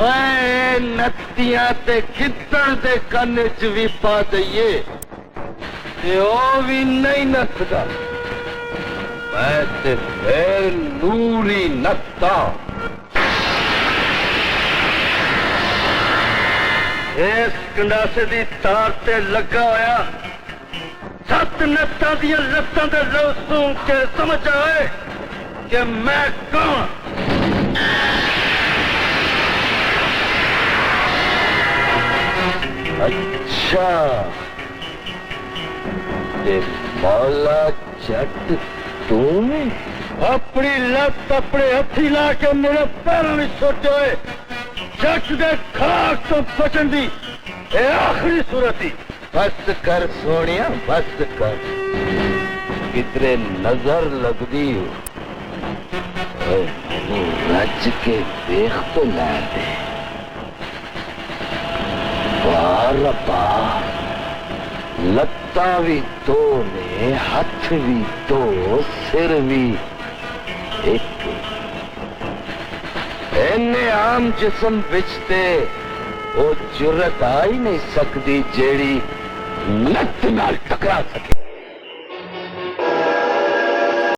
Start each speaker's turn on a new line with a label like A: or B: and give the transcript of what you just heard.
A: ओए नत्तियां ते खित्तड़ दे कन्न च भी पा दईए ते ओ भी नहीं नत्थदा। मैं ते फिर नूरी नत्ता। इस कंडासे दी तार ते लगा होया 7 नत्तां दियां लत्तां दे लौ सूंघ के समझ आए कि मैं कौन। अच्छा ते मौला जट तू अपनी लत अपने हथी ला के मेरे पैरों में सोचोए जट दे खाक तो बचन दी आखिरी सूरत ही। बस कर सोनिया बस कर कितरे नजर लगदी रज के देख तो लै दे। रब्बा लत्ता भी दो ने हथ भी दो सिर भी एक। इन्ने आम जिस्म विच ते वो जुर्रत आ ही नहीं सकती जेड़ी लत नाल टकरा सके।